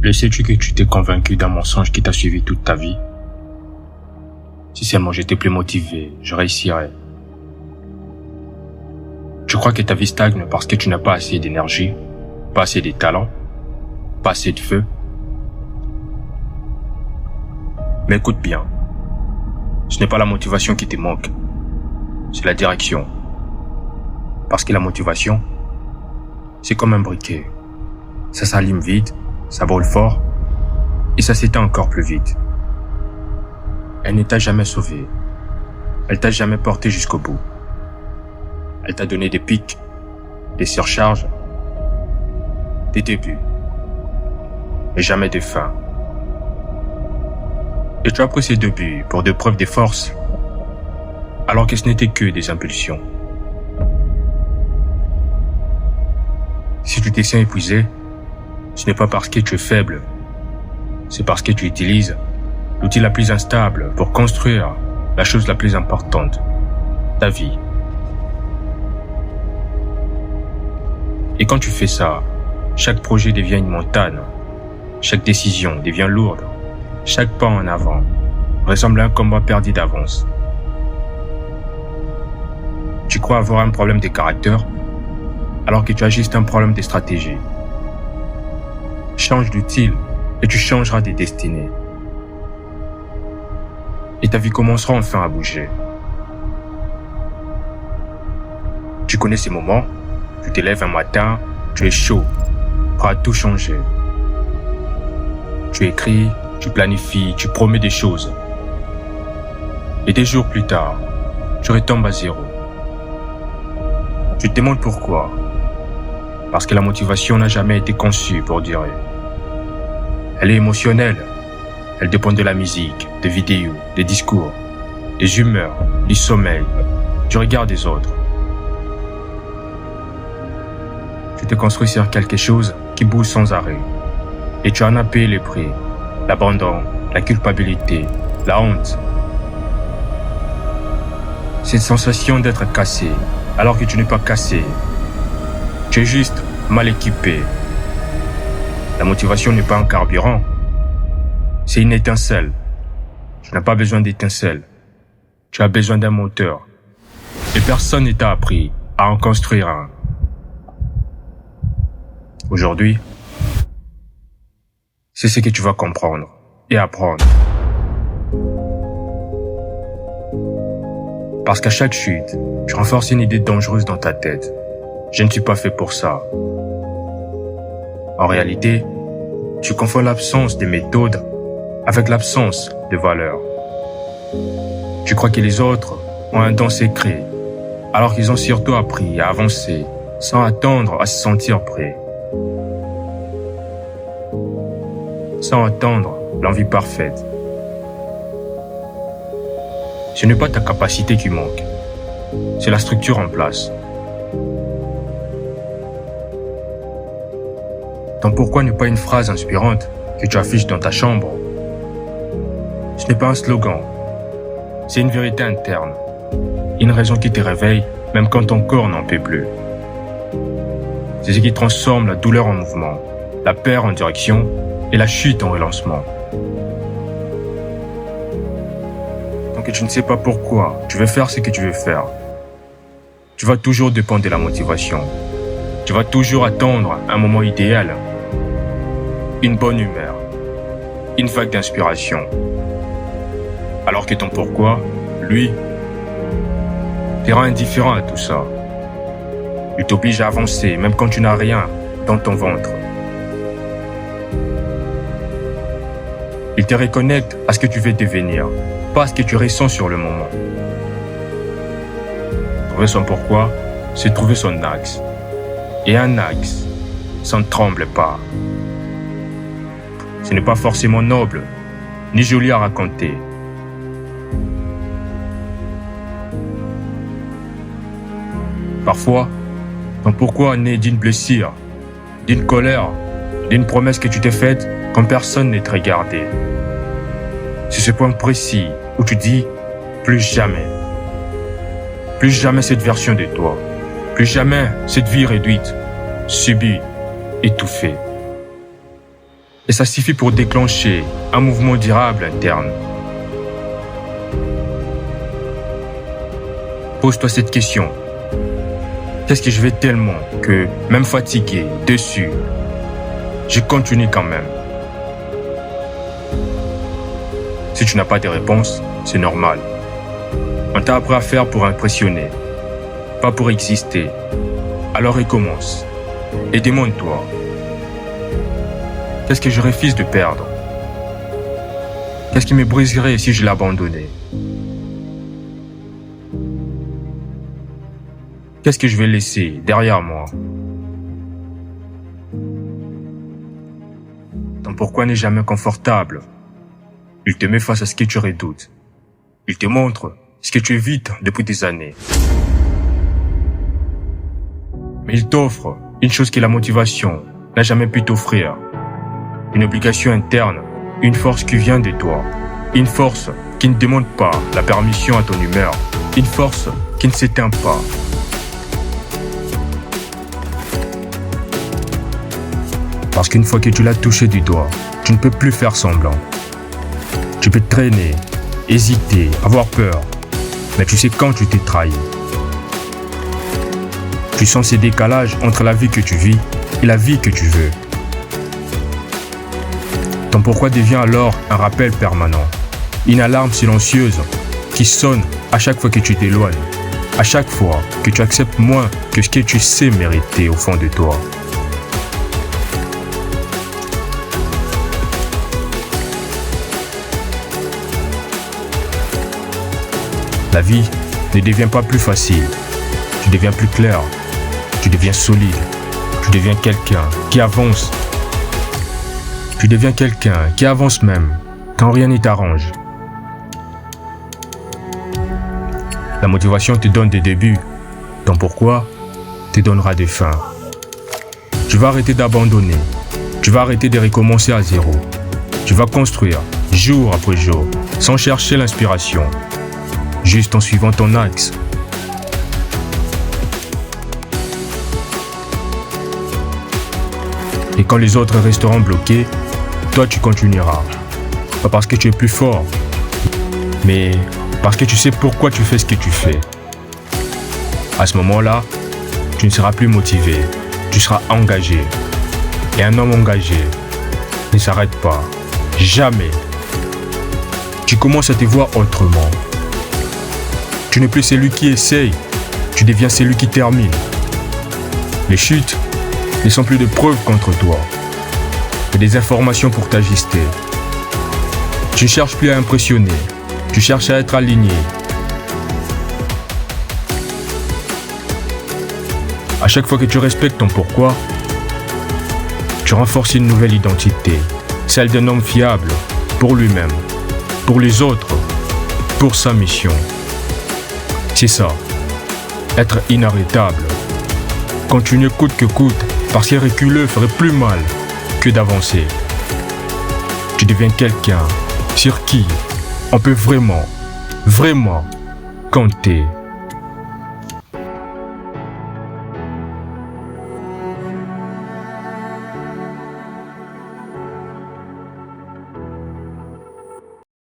Le sais-tu que tu t'es convaincu d'un mensonge qui t'a suivi toute ta vie? Si seulement j'étais plus motivé, je réussirais. Tu crois que ta vie stagne parce que tu n'as pas assez d'énergie, pas assez de talent, pas assez de feu? Mais écoute bien, ce n'est pas la motivation qui te manque, c'est la direction. Parce que la motivation, c'est comme un briquet. Ça s'allume vite, ça brûle fort, et ça s'éteint encore plus vite. Elle ne t'a jamais sauvé. Elle t'a jamais porté jusqu'au bout. Elle t'a donné des pics, des surcharges, des débuts, mais jamais de fin. Et tu as pris ces débuts pour des preuves de force, alors que ce n'était que des impulsions. Si tu te sens épuisé, ce n'est pas parce que tu es faible, c'est parce que tu utilises l'outil la plus instable pour construire la chose la plus importante, ta vie. Et quand tu fais ça, chaque projet devient une montagne, chaque décision devient lourde, chaque pas en avant ressemble à un combat perdu d'avance. Tu crois avoir un problème de caractère, alors que tu as juste un problème de stratégie. Change d'outil et tu changeras de destinée. Et ta vie commencera enfin à bouger. Tu connais ces moments, tu te lèves un matin, tu es chaud, prêt à tout changer. Tu écris, tu planifies, tu promets des choses. Et des jours plus tard, tu retombes à zéro. Tu te demandes pourquoi. Parce que la motivation n'a jamais été conçue pour durer. Elle est émotionnelle. Elle dépend de la musique, des vidéos, des discours, des humeurs, du sommeil, du regard des autres. Tu te construis sur quelque chose qui bouge sans arrêt. Et tu en as payé les prix. L'abandon, la culpabilité, la honte. Cette sensation d'être cassé, alors que tu n'es pas cassé. Tu es juste mal équipé. La motivation n'est pas un carburant. C'est une étincelle. Tu n'as pas besoin d'étincelle. Tu as besoin d'un moteur. Et personne ne t'a appris à en construire un. Aujourd'hui, c'est ce que tu vas comprendre et apprendre. Parce qu'à chaque chute, tu renforces une idée dangereuse dans ta tête. Je ne suis pas fait pour ça. En réalité, tu confonds l'absence de méthode avec l'absence de valeur. Tu crois que les autres ont un don secret, alors qu'ils ont surtout appris à avancer sans attendre à se sentir prêt. Sans attendre l'envie parfaite. Ce n'est pas ta capacité qui manque, c'est la structure en place. Ton pourquoi n'est pas une phrase inspirante que tu affiches dans ta chambre. Ce n'est pas un slogan, c'est une vérité interne, une raison qui te réveille même quand ton corps n'en peut plus. C'est ce qui transforme la douleur en mouvement, la peur en direction et la chute en relancement. Tant que tu ne sais pas pourquoi tu veux faire ce que tu veux faire, tu vas toujours dépendre de la motivation. Tu vas toujours attendre un moment idéal, une bonne humeur, une vague d'inspiration. Alors que ton pourquoi, lui, te rend indifférent à tout ça. Il t'oblige à avancer même quand tu n'as rien dans ton ventre. Il te reconnecte à ce que tu veux devenir, pas à ce que tu ressens sur le moment. Trouver son pourquoi, c'est trouver son axe. Et un axe, ça ne tremble pas. Ce n'est pas forcément noble, ni joli à raconter. Parfois, ton pourquoi naît d'une blessure, d'une colère, d'une promesse que tu t'es faite quand personne ne te regardait. C'est ce point précis où tu dis plus jamais. Plus jamais cette version de toi. Plus jamais cette vie réduite, subie, étouffée. Et ça suffit pour déclencher un mouvement durable interne. Pose-toi cette question. Qu'est-ce que je vais tellement que, même fatigué, dessus, je continue quand même? Si tu n'as pas de réponse, c'est normal. On t'a appris à faire pour impressionner, pas pour exister. Alors recommence et demande-toi, qu'est-ce que je refuse de perdre? Qu'est-ce qui me briserait si je l'abandonnais? Qu'est-ce que je vais laisser derrière moi? Ton pourquoi n'est jamais confortable. Il te met face à ce que tu redoutes. Il te montre ce que tu évites depuis des années. Mais il t'offre une chose que la motivation n'a jamais pu t'offrir. Une obligation interne, une force qui vient de toi. Une force qui ne demande pas la permission à ton humeur. Une force qui ne s'éteint pas. Parce qu'une fois que tu l'as touché du doigt, tu ne peux plus faire semblant. Tu peux traîner, hésiter, avoir peur, mais tu sais quand tu t'es trahi. Tu sens ces décalages entre la vie que tu vis et la vie que tu veux. Ton pourquoi devient alors un rappel permanent, une alarme silencieuse qui sonne à chaque fois que tu t'éloignes, à chaque fois que tu acceptes moins que ce que tu sais mériter au fond de toi. La vie ne devient pas plus facile, tu deviens plus clair, tu deviens solide, tu deviens quelqu'un qui avance. Tu deviens quelqu'un qui avance même quand rien ne t'arrange. La motivation te donne des débuts, ton pourquoi te donnera des fins. Tu vas arrêter d'abandonner, tu vas arrêter de recommencer à zéro. Tu vas construire jour après jour, sans chercher l'inspiration. Juste en suivant ton axe. Et quand les autres resteront bloqués, toi tu continueras. Pas parce que tu es plus fort, mais parce que tu sais pourquoi tu fais ce que tu fais. À ce moment-là, tu ne seras plus motivé, tu seras engagé. Et un homme engagé ne s'arrête pas. Jamais. Tu commences à te voir autrement. Tu n'es plus celui qui essaye, tu deviens celui qui termine. Les chutes ne sont plus de preuves contre toi, mais des informations pour t'ajuster. Tu ne cherches plus à impressionner, tu cherches à être aligné. À chaque fois que tu respectes ton pourquoi, tu renforces une nouvelle identité, celle d'un homme fiable pour lui-même, pour les autres, pour sa mission. C'est ça, être inarrêtable. Continuer coûte que coûte, parce que reculer ferait plus mal que d'avancer. Tu deviens quelqu'un sur qui on peut vraiment compter.